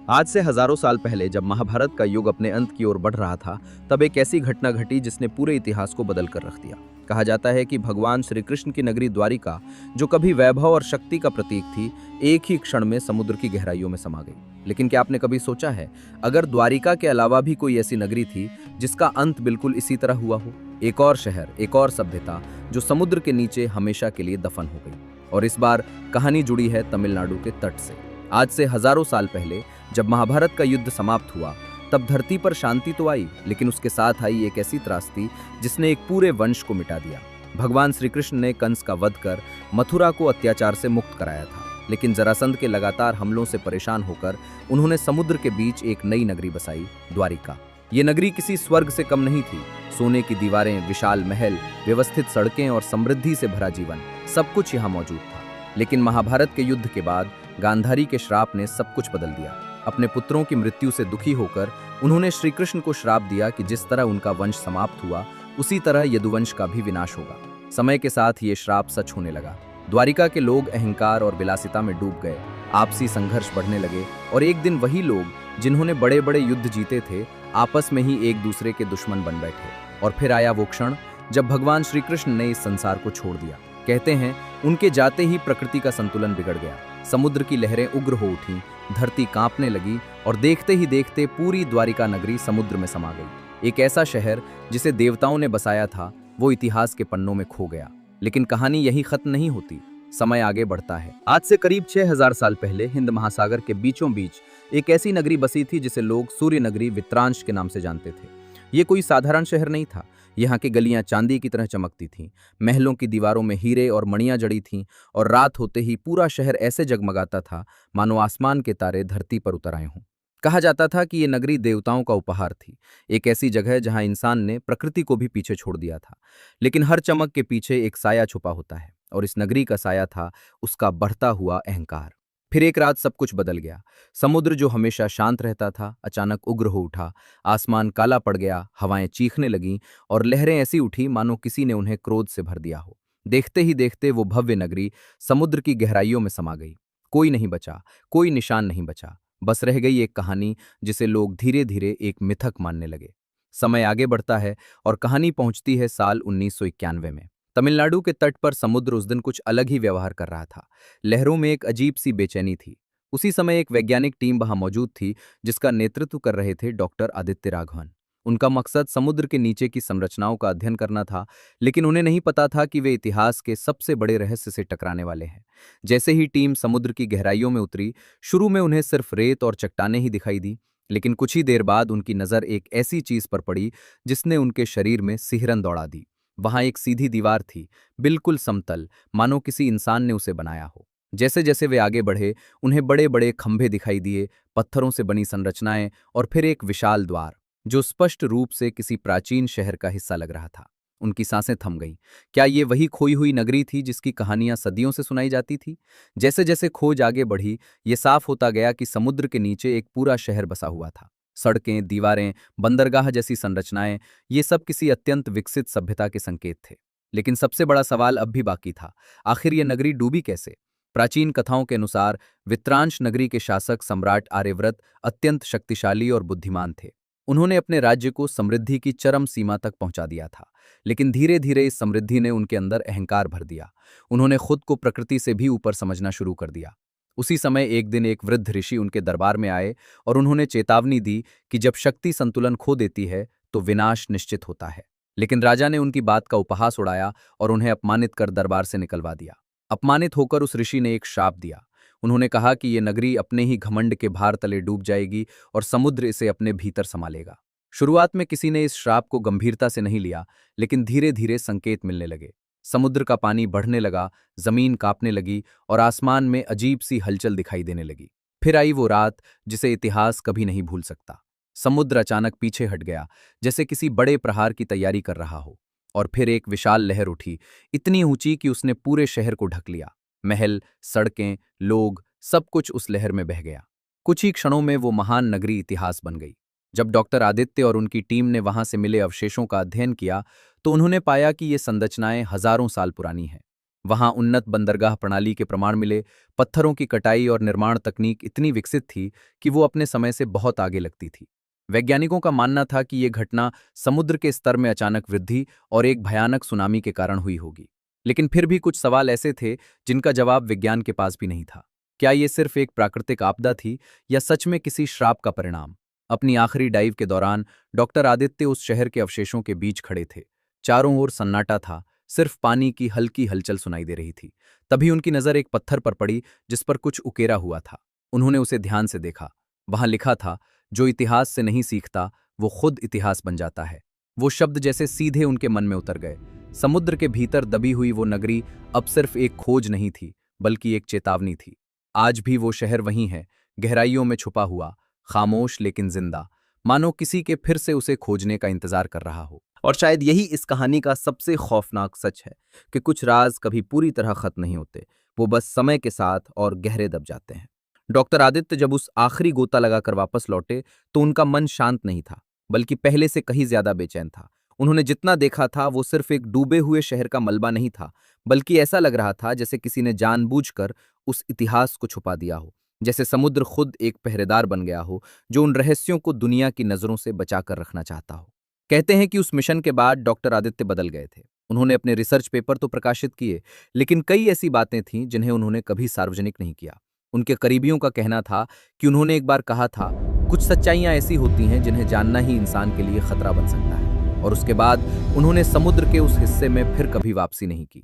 आज से हजारों साल पहले जब महाभारत का युग अपने अंत की ओर बढ़ रहा था, तब एक ऐसी घटना घटी जिसने पूरे इतिहास को बदल कर रख दिया। कहा जाता है कि भगवान श्री कृष्ण की नगरी द्वारिका, जो कभी वैभव और शक्ति का प्रतीक थी, एक ही क्षण में समुद्र की गहराइयों में समा गई। लेकिन क्या आपने कभी सोचा है, अगर द्वारिका के अलावा भी कोई ऐसी नगरी थी जिसका अंत बिल्कुल इसी तरह हुआ हो? एक और शहर, एक और सभ्यता, जो समुद्र के नीचे हमेशा के लिए दफन हो गई। और इस बार कहानी जुड़ी है तमिलनाडु के तट से। आज से हजारों साल पहले जब महाभारत का युद्ध समाप्त हुआ, तब धरती पर शांति तो आई, लेकिन उसके साथ आई एक ऐसी त्रासदी जिसने एक पूरे वंश को मिटा दिया। भगवान श्री कृष्ण ने कंस का वध कर मथुरा को अत्याचार से मुक्त कराया था, लेकिन जरासंध के लगातार हमलों से परेशान होकर उन्होंने समुद्र के बीच एक नई नगरी बसाई, द्वारिका। ये नगरी किसी स्वर्ग से कम नहीं थी। सोने की दीवारें, विशाल महल, व्यवस्थित सड़कें और समृद्धि से भरा जीवन, सब कुछ यहाँ मौजूद था। लेकिन महाभारत के युद्ध के बाद गांधारी के श्राप ने सब कुछ बदल दिया। अपने पुत्रों की मृत्यु से दुखी होकर उन्होंने श्री कृष्ण को श्राप दिया कि जिस तरह उनका वंश समाप्त हुआ, उसी तरह यदुवंश का भी विनाश होगा। समय के साथ ये श्राप सच होने लगा। द्वारिका के लोग अहंकार और विलासिता में डूब गए, आपसी संघर्ष बढ़ने लगे, और एक दिन वही लोग जिन्होंने बड़े बड़े युद्ध जीते थे, आपस में ही एक दूसरे के दुश्मन बन बैठे। और फिर आया वो क्षण जब भगवान श्री कृष्ण ने इस संसार को छोड़ दिया। कहते हैं, उनके जाते ही प्रकृति का संतुलन बिगड़ गया। समुद्र की लहरें उग्र हो उठीं, धरती कांपने लगी, और देखते ही देखते पूरी द्वारिका नगरी समुद्र में समा गई। एक ऐसा शहर जिसे देवताओं ने बसाया था, वो इतिहास के पन्नों में खो गया। लेकिन कहानी यही खत्म नहीं होती, समय आगे बढ़ता है। आज से करीब 6000 साल पहले हिंद महासागर के बीचों बीच एक ऐसी नगरी बसी थी जिसे लोग सूर्य नगरी वित्रांश के नाम से जानते थे। ये कोई साधारण शहर नहीं था। यहाँ की गलियां चांदी की तरह चमकती थीं, महलों की दीवारों में हीरे और मणियां जड़ी थीं, और रात होते ही पूरा शहर ऐसे जगमगाता था मानो आसमान के तारे धरती पर उतर आए हों। कहा जाता था कि ये नगरी देवताओं का उपहार थी, एक ऐसी जगह जहां इंसान ने प्रकृति को भी पीछे छोड़ दिया था। लेकिन हर चमक के पीछे एक साया छुपा होता है, और इस नगरी का साया था उसका बढ़ता हुआ अहंकार। फिर एक रात सब कुछ बदल गया। समुद्र जो हमेशा शांत रहता था, अचानक उग्र हो उठा। आसमान काला पड़ गया, हवाएं चीखने लगीं, और लहरें ऐसी उठी मानो किसी ने उन्हें क्रोध से भर दिया हो। देखते ही देखते वो भव्य नगरी समुद्र की गहराइयों में समा गई। कोई नहीं बचा, कोई निशान नहीं बचा। बस रह गई एक कहानी जिसे लोग धीरे धीरे एक मिथक मानने लगे। समय आगे बढ़ता है और कहानी पहुंचती है साल 1991 में। तमिलनाडु के तट पर समुद्र उस दिन कुछ अलग ही व्यवहार कर रहा था। लहरों में एक अजीब सी बेचैनी थी। उसी समय एक वैज्ञानिक टीम वहां मौजूद थी जिसका नेतृत्व कर रहे थे डॉक्टर आदित्य राघवन। उनका मकसद समुद्र के नीचे की संरचनाओं का अध्ययन करना था, लेकिन उन्हें नहीं पता था कि वे इतिहास के सबसे बड़े रहस्य से टकराने वाले हैं। जैसे ही टीम समुद्र की गहराइयों में उतरी, शुरू में उन्हें सिर्फ रेत और चट्टानें ही दिखाई दी, लेकिन कुछ ही देर बाद उनकी नजर एक ऐसी चीज पर पड़ी जिसने उनके शरीर में सिहरन दौड़ा दी। वहां एक सीधी दीवार थी, बिल्कुल समतल, मानो किसी इंसान ने उसे बनाया हो। जैसे जैसे वे आगे बढ़े, उन्हें बड़े बड़े खंभे दिखाई दिए, पत्थरों से बनी संरचनाएं, और फिर एक विशाल द्वार जो स्पष्ट रूप से किसी प्राचीन शहर का हिस्सा लग रहा था। उनकी सांसें थम गईं। क्या ये वही खोई हुई नगरी थी जिसकी कहानियां सदियों से सुनाई जाती थी? जैसे जैसे खोज आगे बढ़ी, ये साफ होता गया कि समुद्र के नीचे एक पूरा शहर बसा हुआ था। सड़कें, दीवारें, बंदरगाह जैसी संरचनाएं, ये सब किसी अत्यंत विकसित सभ्यता के संकेत थे। लेकिन सबसे बड़ा सवाल अब भी बाकी था, आखिर ये नगरी डूबी कैसे? प्राचीन कथाओं के अनुसार वित्रांश नगरी के शासक सम्राट आर्यव्रत अत्यंत शक्तिशाली और बुद्धिमान थे। उन्होंने अपने राज्य को समृद्धि की चरम सीमा तक पहुंचा दिया था, लेकिन धीरे धीरे इस समृद्धि ने उनके अंदर अहंकार भर दिया। उन्होंने खुद को प्रकृति से भी ऊपर समझना शुरू कर दिया। उसी समय एक दिन एक वृद्ध ऋषि उनके दरबार में आए और उन्होंने चेतावनी दी कि जब शक्ति संतुलन खो देती है तो विनाश निश्चित होता है। लेकिन राजा ने उनकी बात का उपहास उड़ाया और उन्हें अपमानित कर दरबार से निकलवा दिया। अपमानित होकर उस ऋषि ने एक शाप दिया। उन्होंने कहा कि ये नगरी अपने ही घमंड के भार तले डूब जाएगी और समुद्र इसे अपने भीतर समा लेगा। शुरुआत में किसी ने इस श्राप को गंभीरता से नहीं लिया, लेकिन धीरे धीरे संकेत मिलने लगे। समुद्र का पानी बढ़ने लगा, जमीन कांपने लगी, और आसमान में अजीब सी हलचल दिखाई देने लगी। फिर आई वो रात जिसे इतिहास कभी नहीं भूल सकता। समुद्र अचानक पीछे हट गया, जैसे किसी बड़े प्रहार की तैयारी कर रहा हो। और फिर एक विशाल लहर उठी, इतनी ऊंची कि उसने पूरे शहर को ढक लिया। महल, सड़कें, लोग, सब कुछ उस लहर में बह गया। कुछ ही क्षणों में वो महान नगरी इतिहास बन गई। जब डॉक्टर आदित्य और उनकी टीम ने वहां से मिले अवशेषों का अध्ययन किया, तो उन्होंने पाया कि ये संरचनाएं हजारों साल पुरानी हैं। वहां उन्नत बंदरगाह प्रणाली के प्रमाण मिले, पत्थरों की कटाई और निर्माण तकनीक इतनी विकसित थी कि वो अपने समय से बहुत आगे लगती थी। वैज्ञानिकों का मानना था कि ये घटना समुद्र के स्तर में अचानक वृद्धि और एक भयानक सुनामी के कारण हुई होगी। लेकिन फिर भी कुछ सवाल ऐसे थे जिनका जवाब विज्ञान के पास भी नहीं था। क्या ये सिर्फ एक प्राकृतिक आपदा थी या सच में किसी श्राप का परिणाम? अपनी आखिरी डाइव के दौरान डॉक्टर आदित्य उस शहर के अवशेषों के बीच खड़े थे। चारों ओर सन्नाटा था, सिर्फ पानी की हल्की हलचल सुनाई दे रही थी। तभी उनकी नजर एक पत्थर पर पड़ी जिस पर कुछ उकेरा हुआ था। उन्होंने उसे ध्यान से देखा। वहां लिखा था, जो इतिहास से नहीं सीखता वो खुद इतिहास बन जाता है। वो शब्द जैसे सीधे उनके मन में उतर गए। समुद्र के भीतर दबी हुई वो नगरी अब सिर्फ एक खोज नहीं थी, बल्कि एक चेतावनी थी। आज भी वो शहर वहीं है, गहराइयों में छुपा हुआ, खामोश लेकिन जिंदा, मानो किसी के फिर से उसे खोजने का इंतजार कर रहा हो। और शायद यही इस कहानी का सबसे खौफनाक सच है कि कुछ राज कभी पूरी तरह खत्म नहीं होते, वो बस समय के साथ और गहरे दब जाते हैं। डॉक्टर आदित्य जब उस आखिरी गोता लगाकर वापस लौटे तो उनका मन शांत नहीं था, बल्कि पहले से कहीं ज्यादा बेचैन था। उन्होंने जितना देखा था वो सिर्फ एक डूबे हुए शहर का मलबा नहीं था, बल्कि ऐसा लग रहा था जैसे किसी ने जानबूझकर उस इतिहास को छुपा दिया हो, जैसे समुद्र खुद एक पहरेदार बन गया हो जो उन रहस्यों को दुनिया की नजरों से बचाकर रखना चाहता हो। कहते हैं कि उस मिशन के बाद डॉक्टर आदित्य बदल गए थे। उन्होंने अपने रिसर्च पेपर तो प्रकाशित किए, लेकिन कई ऐसी बातें थीं जिन्हें उन्होंने कभी सार्वजनिक नहीं किया। उनके करीबियों का कहना था कि उन्होंने एक बार कहा था, कुछ सच्चाइयां ऐसी होती हैं जिन्हें जानना ही इंसान के लिए खतरा बन सकता है। और उसके बाद उन्होंने समुद्र के उस हिस्से में फिर कभी वापसी नहीं की।